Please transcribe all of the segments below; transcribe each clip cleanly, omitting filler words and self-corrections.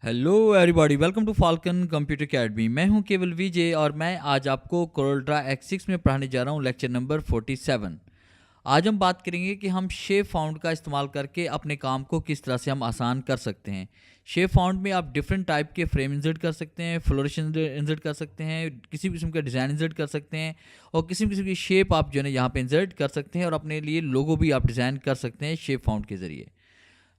Hello everybody, welcome to Falcon computer academy. मैं हूं केवल विजय और मैं आज आपको कोरलड्रा X6 में पढ़ाने जा रहा हूं लेक्चर नंबर 47। आज हम बात करेंगे कि हम शेप फाउंड का इस्तेमाल करके अपने काम को किस तरह से हम आसान कर सकते हैं। शेप फाउंड में आप डिफरेंट टाइप के फ्रेम इंसर्ट कर सकते हैं, फ्लोरिश इंसर्ट कर सकते हैं, किसी भी किस्म का डिज़ाइन इंसर्ट कर सकते हैं और किसी किस्म की शेप आप जो है यहाँ पे इंसर्ट कर सकते हैं और अपने लिए लोगो भी आप डिज़ाइन कर सकते हैं शेप फाउंड के ज़रिए।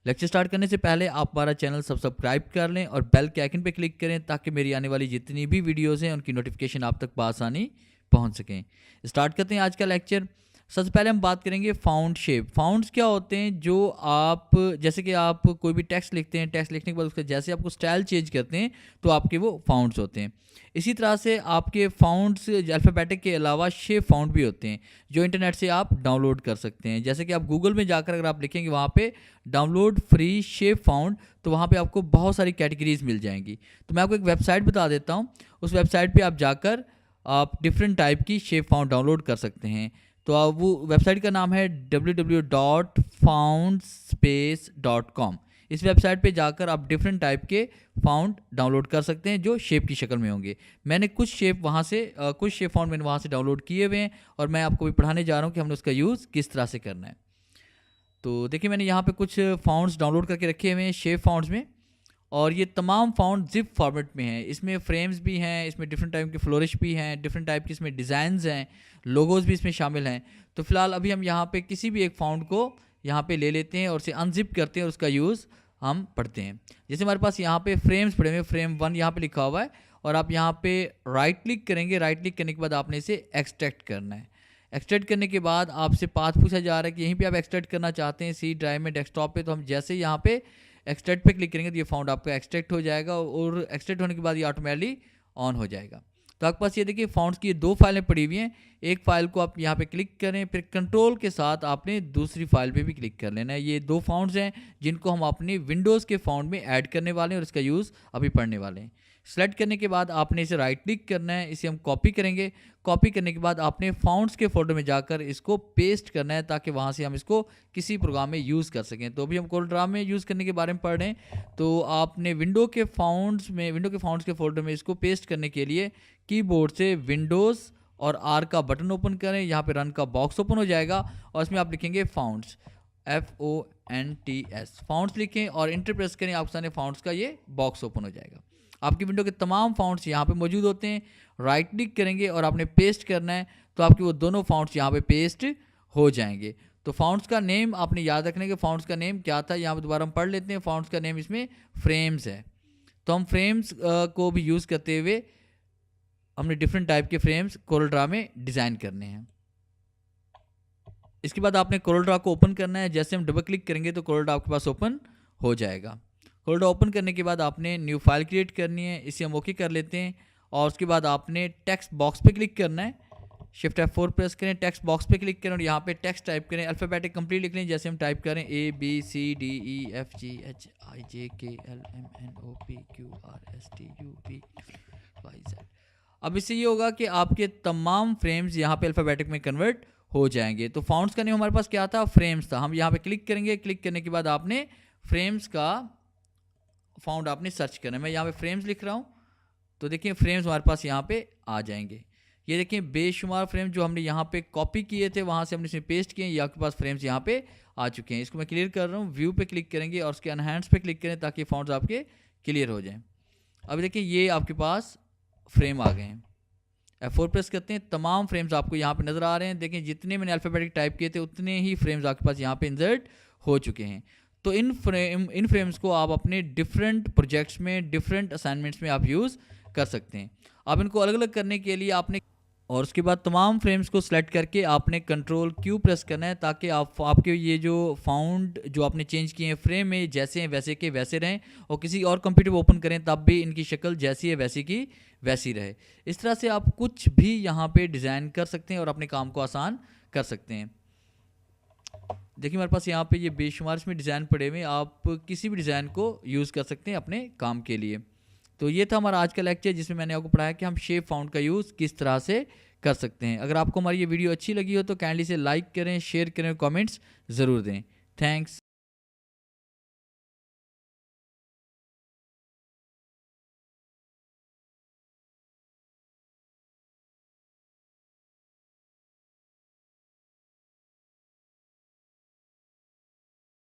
लेक्चर स्टार्ट करने से पहले आप हमारा चैनल सब्सक्राइब कर लें और बेल के आइकन पर क्लिक करें ताकि मेरी आने वाली जितनी भी वीडियोज़ हैं उनकी नोटिफिकेशन आप तक बआसानी पहुंच सकें। स्टार्ट करते हैं आज का लेक्चर। सबसे पहले हम बात करेंगे फाउंड शेप। फाउंड्स क्या होते हैं? जो आप जैसे कि आप कोई भी टेक्स्ट लिखते हैं, टेक्स्ट लिखने के बाद उसका जैसे आपको स्टाइल चेंज करते हैं तो आपके वो फाउंड्स होते हैं। इसी तरह से आपके फाउंड्स अल्फ़ाबेटिक के अलावा शेप फाउंड भी होते हैं जो इंटरनेट से आप डाउनलोड कर सकते हैं। जैसे कि आप गूगल में जाकर अगर आप लिखेंगे वहाँ पे डाउनलोड फ्री शेप फाउंड, तो वहाँ पे आपको बहुत सारी कैटेगरीज मिल जाएंगी। तो मैं आपको एक वेबसाइट बता देता हूँ, उस वेबसाइट पे आप जाकर आप डिफरेंट टाइप की शेप फाउंड डाउनलोड कर सकते हैं। तो आप वो वेबसाइट का नाम है www.foundspace.com। इस वेबसाइट पे जाकर आप डिफरेंट टाइप के फाउंड डाउनलोड कर सकते हैं जो शेप की शक्ल में होंगे। मैंने कुछ शेप वहाँ से कुछ शेप फाउंड मैंने वहाँ से डाउनलोड किए हुए हैं और मैं आपको भी पढ़ाने जा रहा हूँ कि हमने उसका यूज़ किस तरह से करना है। तो देखिए, मैंने यहाँ पे कुछ फाउंड्स डाउनलोड करके रखे हुए हैं शेप फाउंड्स में, और ये तमाम फाउंड जिप फॉर्मेट में हैं। इसमें फ्रेम्स भी हैं, इसमें डिफरेंट टाइप के फ्लोरिश भी हैं, डिफरेंट टाइप के इसमें डिज़ाइंस हैं, लोगोज भी इसमें शामिल हैं। तो फिलहाल अभी हम यहाँ पे किसी भी एक फाउंड को यहाँ पे ले लेते हैं और उसे अनजिप करते हैं और उसका यूज़ हम पढ़ते हैं। जैसे हमारे पास यहाँ पे फ्रेम्स पड़े हुए हैं, फ्रेम 1 यहाँ पे लिखा हुआ है और आप यहाँ पे राइट क्लिक करेंगे। राइट क्लिक करने के बाद आपने इसे एक्सट्रैक्ट करना है। एक्सट्रैक्ट करने के बाद आपसे पाथ पूछा जा रहा है कि यहीं पे आप एक्सट्रैक्ट करना चाहते हैं सी ड्राइव में, डेस्कटॉप पे। तो हम जैसे यहाँ पे एक्सट्रैक्ट पे क्लिक करेंगे तो ये फाउंड आपका एक्सट्रैक्ट हो जाएगा और एक्सट्रैक्ट होने के बाद ये ऑटोमेटिकली ऑन हो जाएगा। तो आपके पास ये देखिए फाउंड्स की 2 फाइलें पड़ी हुई हैं। एक फाइल को आप यहाँ पे क्लिक करें, फिर कंट्रोल के साथ आपने दूसरी फाइल पे भी क्लिक कर लेना है। ये 2 फाउंड्स हैं जिनको हम अपने विंडोज़ के फाउंड में ऐड करने वाले हैं और इसका यूज़ अभी पढ़ने वाले हैं। सेलेक्ट करने के बाद आपने इसे राइट क्लिक करना है, इसे हम कॉपी करेंगे। कॉपी करने के बाद आपने फाउंड्स के फोल्डर में जाकर इसको पेस्ट करना है ताकि वहाँ से हम इसको किसी प्रोग्राम में यूज़ कर सकें। तो अभी हम कोरलड्रा में यूज़ करने के बारे में पढ़ रहे हैं। तो आपने विंडो के फाउंड्स के फोल्डर में इसको पेस्ट करने के लिए कीबोर्ड से विंडोज़ और आर का बटन ओपन करें। यहाँ पे रन का बॉक्स ओपन हो जाएगा और इसमें आप लिखेंगे फाउंड्स, FONTS, फाउंड्स लिखें और इंटर प्रेस करें। आपके सामने फाउंड्स का ये बॉक्स ओपन हो जाएगा। आपकी विंडो के तमाम फाउंड्स यहाँ पे मौजूद होते हैं। राइट क्लिक करेंगे और आपने पेस्ट करना है तो आपके वो दोनों फाउंड्स यहाँ पे पेस्ट हो जाएंगे। तो फाउंड्स का नेम आपने याद रखने के, फाउंड्स का नेम क्या था यहाँ पे दोबारा हम पढ़ लेते हैं। फाउंड्स का नेम इसमें फ्रेम्स है। तो हम फ्रेम्स को भी यूज़ करते हुए हमने डिफरेंट टाइप के फ्रेम्स कोरलड्रा में डिज़ाइन करने हैं। इसके बाद आपने कोरलड्रा को ओपन करना है। जैसे हम डबल क्लिक करेंगे तो कोरलड्रा आपके पास ओपन हो जाएगा। कोरलड्रा ओपन करने के बाद आपने न्यू फाइल क्रिएट करनी है, इसे हम ओके कर लेते हैं। और उसके बाद आपने टेक्स्ट बॉक्स पे क्लिक करना है। शिफ्ट F4 प्रेस करें, टेक्स्ट बॉक्स पे क्लिक करें और यहाँ पे टेक्स्ट टाइप करें। अल्फ़ाबेटिक कंप्लीट लिख लें। जैसे हम टाइप करें ABCDEFGHIJKLMNOPQRSTUVYZ। अब इससे ये होगा कि आपके तमाम फ्रेम्स यहाँ पे अल्फ़ाबेटिक में कन्वर्ट हो जाएंगे। तो फाउंड्स का नेम हमारे पास क्या था? फ्रेम्स था। हम यहाँ पे क्लिक करेंगे। क्लिक करने के बाद आपने फ्रेम्स का फाउंड आपने सर्च करना है। मैं यहाँ पे फ्रेम्स लिख रहा हूँ तो देखिए फ्रेम्स हमारे पास यहाँ पे आ जाएंगे। ये देखिए बेशुमार फ्रेम जो हमने यहाँ पे कॉपी किए थे वहाँ से हमने इसमें पेस्ट किए, ये आपके पास फ्रेम्स यहाँ पे आ चुके हैं। इसको मैं क्लियर कर रहा हूँ। व्यू पे क्लिक करेंगे और उसके एनहांस पे क्लिक करें ताकि फाउंड्स आपके क्लियर हो जाएँ। अब देखिए ये आपके पास फ्रेम आ गए हैं। F4 प्रेस करते हैं, तमाम फ्रेम्स आपको यहाँ पे नज़र आ रहे हैं। देखें जितने मैंने अल्फ़ाबेटिक टाइप किए थे उतने ही फ्रेम्स आपके पास यहाँ पे इंसर्ट हो चुके हैं। तो इन फ्रेम्स को आप अपने डिफरेंट प्रोजेक्ट्स में, डिफरेंट असाइनमेंट्स में आप यूज़ कर सकते हैं। अब इनको अलग अलग करने के लिए आपने और उसके बाद तमाम फ्रेम्स को सिलेक्ट करके आपने कंट्रोल Q प्रेस करना है ताकि आपके ये जो फाउंड जो आपने चेंज किए हैं फ्रेम में जैसे हैं वैसे के वैसे रहें और किसी और कंप्यूटर पर ओपन करें तब भी इनकी शक्ल जैसी है वैसी की वैसी रहे। इस तरह से आप कुछ भी यहाँ पे डिज़ाइन कर सकते हैं और अपने काम को आसान कर सकते हैं। देखिए हमारे पास यहाँ पे ये बेशुमार इसमें डिज़ाइन पड़े हुए हैं। आप किसी भी डिज़ाइन को यूज़ कर सकते हैं अपने काम के लिए। तो ये था हमारा आज का लेक्चर जिसमें मैंने आपको पढ़ाया कि हम शेप फाउंड का यूज़ किस तरह से कर सकते हैं। अगर आपको हमारी ये वीडियो अच्छी लगी हो तो काइंडली से लाइक करें, शेयर करें, कमेंट्स ज़रूर दें। थैंक्स।